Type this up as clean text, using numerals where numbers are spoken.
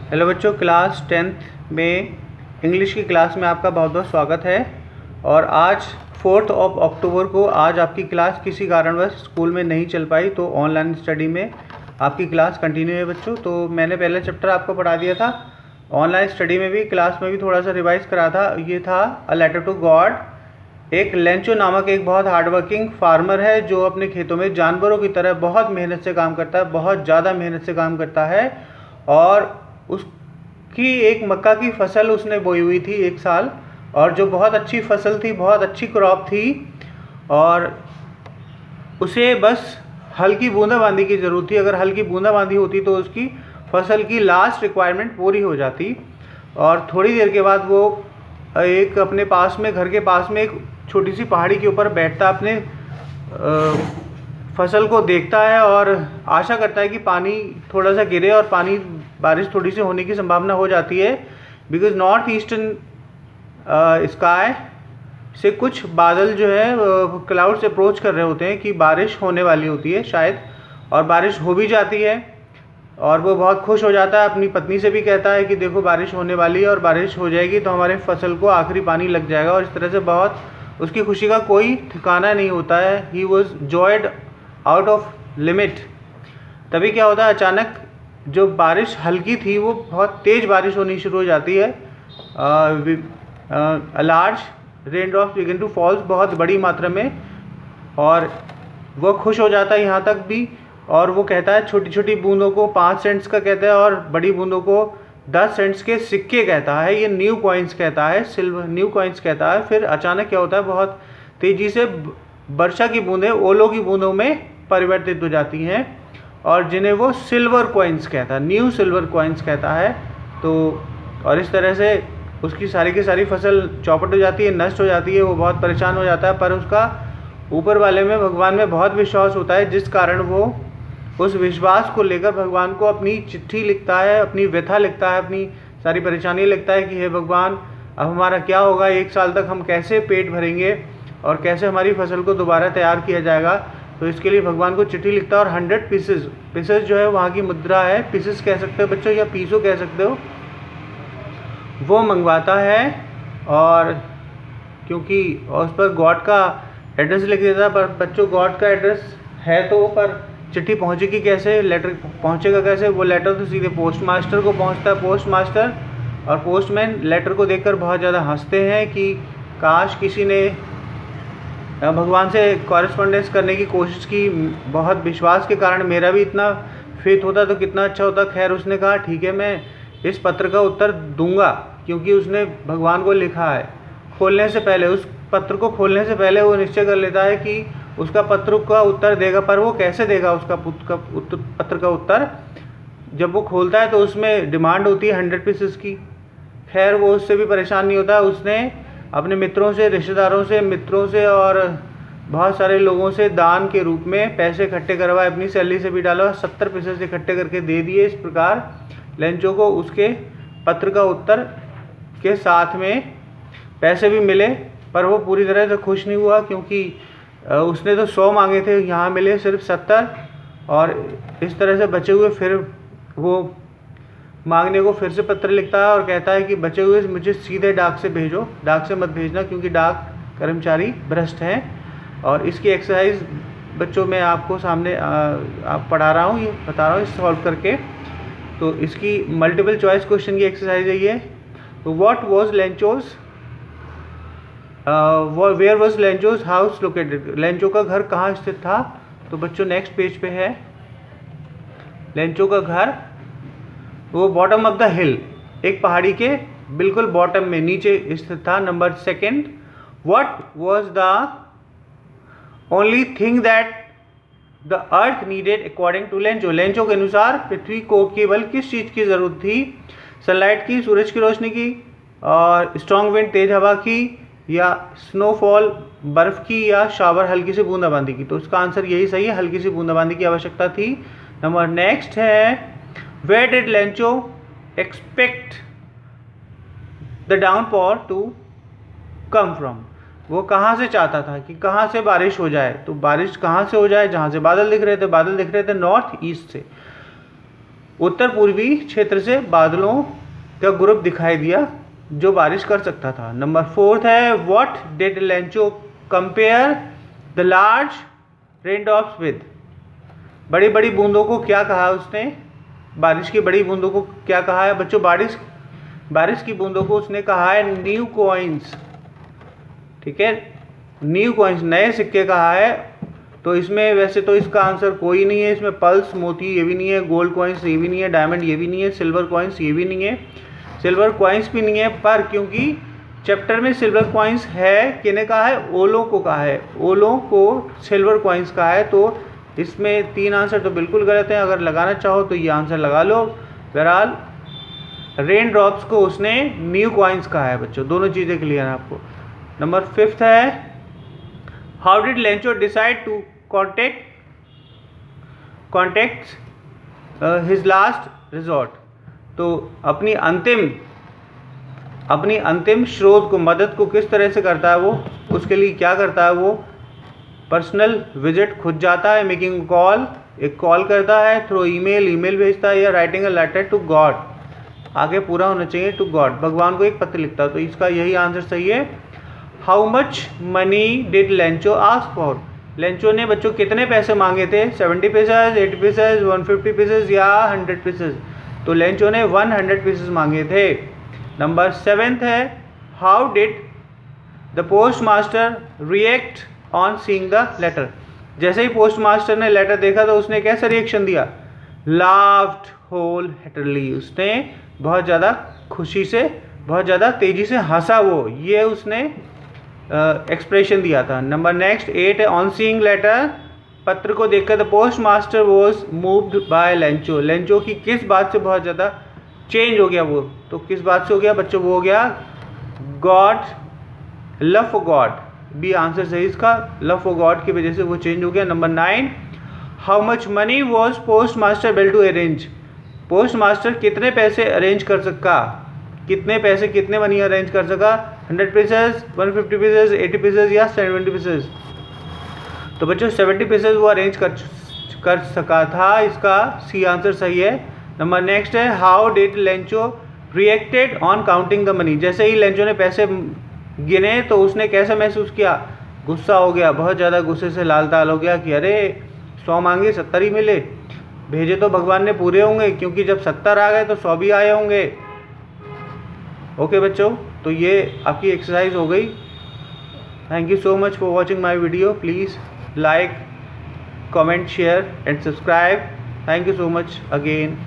Hello बच्चों, class 10th में English की क्लास में आपका बहुत बहुत स्वागत है। और आज 4 अक्टूबर को आज आपकी क्लास किसी कारणवश स्कूल में नहीं चल पाई, तो ऑनलाइन स्टडी में आपकी क्लास कंटिन्यू है बच्चों। तो मैंने पहले चैप्टर आपको पढ़ा दिया था, ऑनलाइन स्टडी में भी क्लास में भी थोड़ा सा रिवाइज करा था। ये था अ लेटर टू गॉड। एक लेंचो नामक एक बहुत हार्डवर्किंग फार्मर है जो अपने खेतों में जानवरों की तरह बहुत मेहनत से काम करता है, बहुत ज़्यादा मेहनत से काम करता है। और उसकी एक मक्का की फसल उसने बोई हुई थी एक साल, और जो बहुत अच्छी फसल थी, बहुत अच्छी क्रॉप थी, और उसे बस हल्की बूंदाबांदी की ज़रूरत थी। अगर हल्की बूंदाबांदी होती तो उसकी फसल की लास्ट रिक्वायरमेंट पूरी हो जाती। और थोड़ी देर के बाद वो एक अपने पास में, घर के पास में एक छोटी सी पहाड़ी के ऊपर बैठता, अपने फसल को देखता है और आशा करता है कि पानी थोड़ा सा गिरे और बारिश थोड़ी सी होने की संभावना हो जाती है। बिकॉज नॉर्थ ईस्टर्न स्काई से कुछ बादल जो है क्लाउड से अप्रोच कर रहे होते हैं कि बारिश होने वाली होती है शायद, और बारिश हो भी जाती है। और वो बहुत खुश हो जाता है, अपनी पत्नी से भी कहता है कि देखो बारिश होने वाली है और बारिश हो जाएगी तो हमारे फसल को आखिरी पानी लग जाएगा। और इस तरह से बहुत उसकी खुशी का कोई ठिकाना नहीं होता है। He was joyed out of limit. तभी क्या होता है, अचानक जो बारिश हल्की थी वो बहुत तेज़ बारिश होनी शुरू हो जाती है। Large rain drops begin to falls, बहुत बड़ी मात्रा में। और वो खुश हो जाता है यहाँ तक भी, और वो कहता है छोटी छोटी बूंदों को 5 सेंट्स का कहता है और बड़ी बूंदों को 10 सेंट्स के सिक्के कहता है। ये न्यू कॉइन्स कहता है, सिल्वर न्यू कॉइन्स कहता है। फिर अचानक क्या होता है, बहुत तेज़ी से वर्षा की बूंदें ओलों की बूंदों में परिवर्तित हो जाती हैं, और जिन्हें वो सिल्वर कॉइन्स कहता है, न्यू सिल्वर कॉइन्स कहता है। तो और इस तरह से उसकी सारी की सारी फसल चौपट हो जाती है, नष्ट हो जाती है। वो बहुत परेशान हो जाता है, पर उसका ऊपर वाले में, भगवान में बहुत विश्वास होता है, जिस कारण वो उस विश्वास को लेकर भगवान को अपनी चिट्ठी लिखता है, अपनी व्यथा लिखता है, अपनी सारी परेशानी लिखता है कि हे भगवान, अब हमारा क्या होगा, 1 साल तक हम कैसे पेट भरेंगे और कैसे हमारी फसल को दोबारा तैयार किया जाएगा। तो इसके लिए भगवान को चिट्ठी लिखता है। और 100 पीसेस जो है वहाँ की मुद्रा है, पीसेस कह सकते हो बच्चों या पीसो कह सकते हो, वो मंगवाता है। और क्योंकि उस पर गॉड का एड्रेस लिख देता है, पर बच्चों गॉड का एड्रेस है तो, पर चिट्ठी पहुंचेगी कैसे, लेटर पहुंचेगा कैसे? वो लेटर तो सीधे पोस्ट मास्टर को पहुंचता है। पोस्ट मास्टर और पोस्टमैन लेटर को देखकर बहुत ज़्यादा हंसते हैं कि काश किसी ने भगवान से कॉरेस्पॉन्डेंस करने की कोशिश की, बहुत विश्वास के कारण मेरा भी इतना फेथ होता तो कितना अच्छा होता। खैर उसने कहा ठीक है, मैं इस पत्र का उत्तर दूंगा, क्योंकि उसने भगवान को लिखा है। खोलने से पहले, उस पत्र को खोलने से पहले वो निश्चय कर लेता है कि उसका पत्र का उत्तर देगा। पर वो कैसे देगा उसका पत्र का उत्तर? जब वो खोलता है तो उसमें डिमांड होती है 100 पीसेस की। खैर वो उससे भी परेशान नहीं होता, उसने अपने मित्रों से, रिश्तेदारों से, मित्रों से और बहुत सारे लोगों से दान के रूप में पैसे इकट्ठे करवाए, अपनी सैलरी से भी डाला, 70 पीसेस इकट्ठे करके दे दिए। इस प्रकार लेंचो को उसके पत्र का उत्तर के साथ में पैसे भी मिले, पर वो पूरी तरह से खुश नहीं हुआ, क्योंकि उसने तो 100 मांगे थे, यहाँ मिले सिर्फ 70। और इस तरह से बचे हुए फिर वो मांगने को फिर से पत्र लिखता है और कहता है कि बचे हुए मुझे सीधे डाक से भेजो, डाक से मत भेजना, क्योंकि डाक कर्मचारी भ्रष्ट हैं। और इसकी एक्सरसाइज बच्चों में आपको सामने आप पढ़ा रहा हूँ, ये बता रहा हूँ सॉल्व करके। तो इसकी मल्टीपल चॉइस क्वेश्चन की एक्सरसाइज है ये। तो what was Lencho's, where was Lencho's house located, Lencho का घर कहाँ स्थित था? तो बच्चों नेक्स्ट पेज पे है लेंचो का घर। वो बॉटम ऑफ द हिल, एक पहाड़ी के बिल्कुल बॉटम में, नीचे स्थित था। Number 2, what was the only thing that the earth needed according to Lencho, Lencho के अनुसार पृथ्वी को केवल किस चीज़ की ज़रूरत थी? सनलाइट की, सूरज की रोशनी की, और स्ट्रॉन्ग विंड, तेज हवा की, या स्नोफॉल, बर्फ़ की, या शावर, हल्की सी बूंदाबांदी की? तो इसका आंसर यही सही है, हल्की सी बूंदाबांदी की आवश्यकता थी। नंबर नेक्स्ट है, where did Lencho expect the downpour to come from, वो कहाँ से चाहता था कि कहाँ से बारिश हो जाए? तो बारिश कहाँ से हो जाए? जहाँ से बादल दिख रहे थे, बादल दिख रहे थे नॉर्थ ईस्ट से। उत्तर पूर्वी क्षेत्र से बादलों का ग्रुप दिखाई दिया जो बारिश कर सकता था। नंबर 4 है what did Lencho compare the large raindrops with. बड़ी बड़ी बूंदों को क्या कहा उसने, बारिश की बड़ी बूंदों को क्या कहा है बच्चों, बारिश की बूंदों को उसने कहा है न्यू कॉइन्स। ठीक है, न्यू कॉइन्स, नए सिक्के कहा है। तो इसमें वैसे तो इसका आंसर कोई नहीं है, इसमें पल्स मोती ये भी नहीं है, गोल्ड कॉइन्स ये भी नहीं है, डायमंड ये भी नहीं है, सिल्वर कॉइन्स ये भी नहीं है, सिल्वर कॉइन्स भी नहीं है। पर क्योंकि चैप्टर में सिल्वर कॉइन्स है, किने कहा है, ओलों को कहा है, ओलों को सिल्वर कॉइन्स कहा है। तो इसमें 3 आंसर तो बिल्कुल गलत हैं। अगर लगाना चाहो तो ये आंसर लगा लो। बहरहाल रेन ड्रॉप्स को उसने न्यू कॉइन्स कहा है बच्चों, दोनों चीज़ें क्लियर हैं आपको। नंबर 5 है how did Lencho decide to contact his last resort. तो अपनी अंतिम स्रोत को, मदद को किस तरह से करता है वो, उसके लिए क्या करता है वो, पर्सनल विजिट, खुद जाता है, मेकिंग कॉल, एक कॉल करता है, थ्रू ईमेल भेजता है, या writing a letter to God, आगे पूरा होना चाहिए, टू गॉड, भगवान को एक पत्र लिखता है। तो इसका यही आंसर सही है। How much money did Lencho ask for. Lencho ने बच्चों कितने पैसे मांगे थे, 70 पीसेज, 80 पीसेज, 150 पीसेज या 100 पीसेज। तो लेंचो ने 100 पीसेज मांगे थे। नंबर 7 है how did the post master react on seeing the letter. जैसे ही पोस्ट मास्टर ने लेटर देखा तो उसने कैसा रिएक्शन दिया, लाफ्ड होल हेटरली, उसने बहुत ज़्यादा खुशी से, बहुत ज़्यादा तेज़ी से हंसा वो, ये उसने एक्सप्रेशन दिया था। नंबर नेक्स्ट 8 है ऑन सीइंग लेटर, पत्र को देखकर the post master was moved by Lencho. Lencho की किस बात से बहुत ज़्यादा चेंज हो गया वो, तो किस बात से हो गया बच्चों, वो हो गया God, love for God, B answer सही इसका, लव फॉर गॉड की वजह से वो चेंज हो गया। Number 9 how much money was post master bill to arrange. Post master कितने पैसे अरेंज कर सका, कितने पैसे, कितने मनी अरेंज कर सका, 100 पीसेज, 150 पीसेज, 80 पीसेज या 70 पीसेज। तो बच्चों 70 पीसेज वो अरेंज कर सका था, इसका सी आंसर सही है। नंबर नेक्स्ट है how did Lencho reacted on counting the money. जैसे ही लेंचो ने पैसे गिने तो उसने कैसा महसूस किया, गुस्सा हो गया, बहुत ज़्यादा गुस्से से लाल ताल हो गया कि अरे 100 मांगे 70 ही मिले, भेजे तो भगवान ने पूरे होंगे, क्योंकि जब 70 आ गए तो 100 भी आए होंगे। ओके बच्चों, तो ये आपकी एक्सरसाइज हो गई। Thank you so much for watching my video. Please like, comment, share and subscribe. Thank you so much again.